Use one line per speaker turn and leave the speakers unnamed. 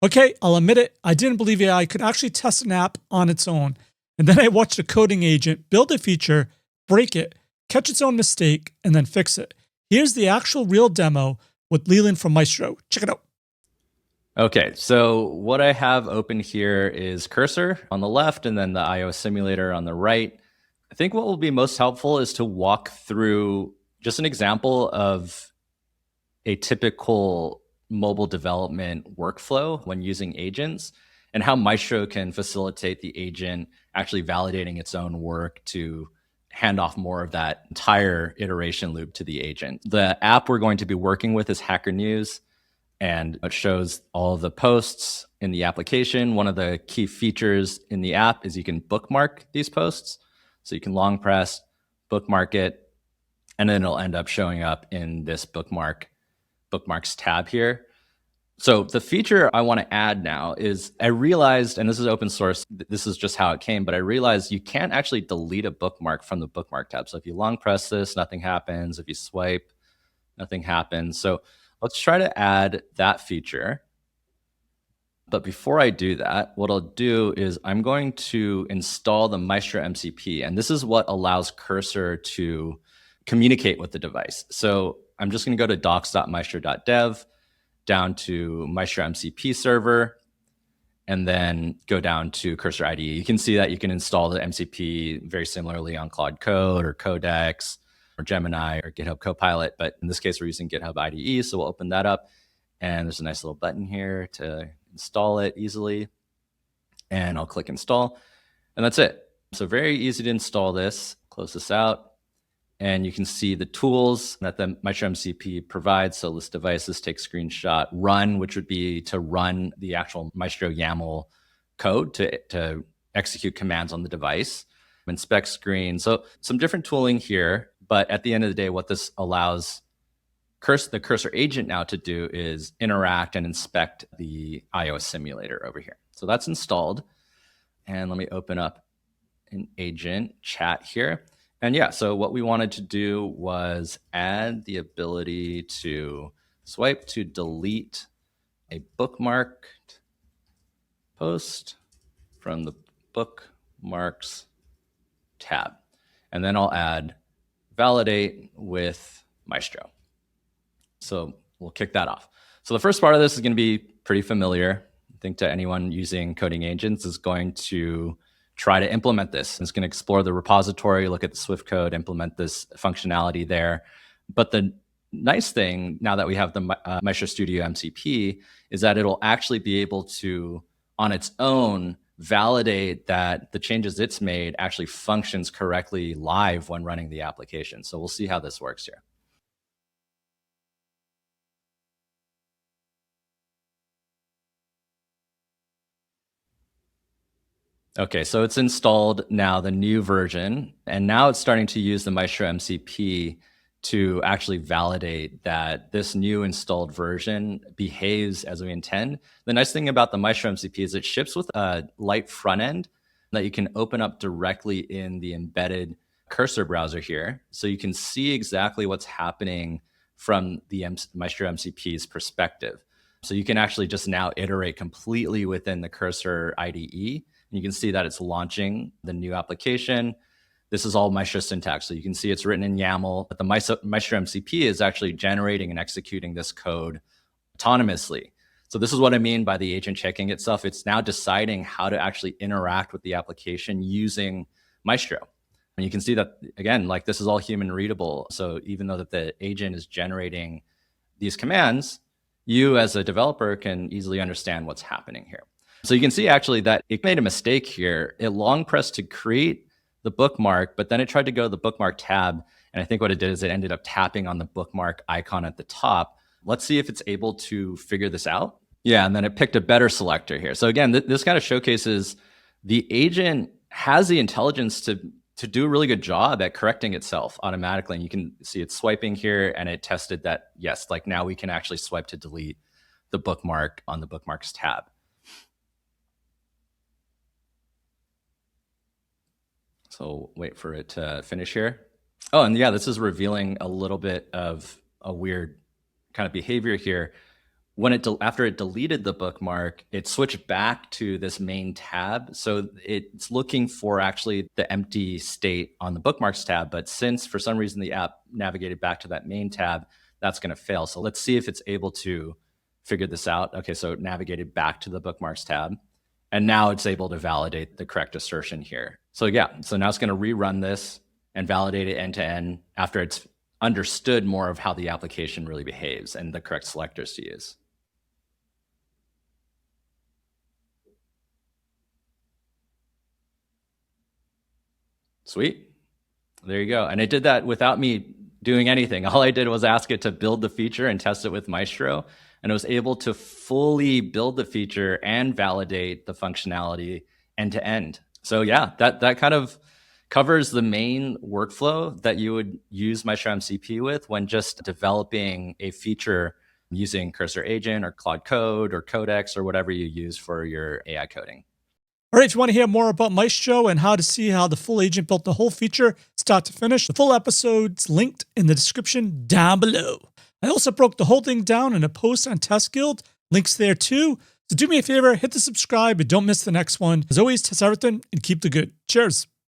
Okay, I'll admit it, I didn't believe AI could actually test an app on its own. And then I watched a coding agent build a feature, break it, catch its own mistake, and then fix it. Here's the actual real demo with Leland from Maestro. Check it out.
Okay, so what I have open here is Cursor on the left and then the IO simulator on the right. I think what will be most helpful is to walk through just an example of a typical mobile development workflow when using agents and how Maestro can facilitate the agent actually validating its own work to hand off more of that entire iteration loop to the agent. The app we're going to be working with is Hacker News, and it shows all of the posts in the application. One of the key features in the app is you can bookmark these posts. So you can long press, bookmark it, and then it'll end up showing up in this bookmarks tab here. So the feature I want to add now is I realized, and this is open source, this is just how it came, but I realized you can't actually delete a bookmark from the bookmark tab. So if you long press this, nothing happens. If you swipe, nothing happens. So let's try to add that feature. But before I do that, what I'll do is I'm going to install the Maestro MCP. And this is what allows Cursor to communicate with the device. So I'm just going to go to docs.maestro.dev, down to Maestro MCP server, and then go down to Cursor IDE. You can see that you can install the MCP very similarly on Claude Code or Codex or Gemini or GitHub Copilot. But in this case, we're using GitHub IDE. So we'll open that up. And there's a nice little button here to install it easily. And I'll click install. And that's it. So very easy to install this. Close this out. And you can see the tools that the Maestro MCP provides. So list devices, take screenshot, run, which would be to run the actual Maestro YAML code to execute commands on the device, inspect screen. So some different tooling here. But at the end of the day, what this allows the Cursor agent now to do is interact and inspect the IO simulator over here. So that's installed. And let me open up an agent chat here. And yeah, so what we wanted to do was add the ability to swipe to delete a bookmarked post from the bookmarks tab. And then I'll add validate with Maestro. So we'll kick that off. So the first part of this is going to be pretty familiar. I think to anyone using coding agents is going to try to implement this. It's going to explore the repository, look at the Swift code, implement this functionality there. But the nice thing now that we have the Maestro Studio MCP is that it'll actually be able to, on its own, validate that the changes it's made actually functions correctly live when running the application. So we'll see how this works here. Okay, so it's installed now, the new version, and now it's starting to use the Maestro MCP to actually validate that this new installed version behaves as we intend. The nice thing about the Maestro MCP is it ships with a light front end that you can open up directly in the embedded Cursor browser here. So you can see exactly what's happening from the Maestro MCP's perspective. So you can actually just now iterate completely within the Cursor IDE. You can see that it's launching the new application. This is all Maestro syntax. So you can see it's written in YAML, but the Maestro MCP is actually generating and executing this code autonomously. So this is what I mean by the agent checking itself. It's now deciding how to actually interact with the application using Maestro. And you can see that, again, like this is all human readable. So even though that the agent is generating these commands, you as a developer can easily understand what's happening here. So you can see actually that it made a mistake here. It long pressed to create the bookmark, but then it tried to go to the bookmark tab. And I think what it did is it ended up tapping on the bookmark icon at the top. Let's see if it's able to figure this out. Yeah, and then it picked a better selector here. So again, this kind of showcases the agent has the intelligence to do a really good job at correcting itself automatically. And you can see it's swiping here, and it tested that, yes, like now we can actually swipe to delete the bookmark on the bookmarks tab. So wait for it to finish here. Oh, and yeah, this is revealing a little bit of a weird kind of behavior here. when after it deleted the bookmark, it switched back to this main tab. So it's looking for actually the empty state on the bookmarks tab. But since for some reason the app navigated back to that main tab, that's going to fail. So let's see if it's able to figure this out. Okay, so it navigated back to the bookmarks tab. And now it's able to validate the correct assertion here. So yeah, so now it's going to rerun this and validate it end to end after it's understood more of how the application really behaves and the correct selectors to use. Sweet. There you go. And it did that without me doing anything. All I did was ask it to build the feature and test it with Maestro. And it was able to fully build the feature and validate the functionality end to end. So yeah, that kind of covers the main workflow that you would use Maestro MCP with when just developing a feature using Cursor Agent or Claude Code or Codex or whatever you use for your AI coding.
All right, if you want to hear more about Maestro and how to see how the full agent built the whole feature, start to finish, the full episode's linked in the description down below. I also broke the whole thing down in a post on Test Guild. Links there too. So do me a favor, hit the subscribe and don't miss the next one. As always, test everything and keep the good. Cheers.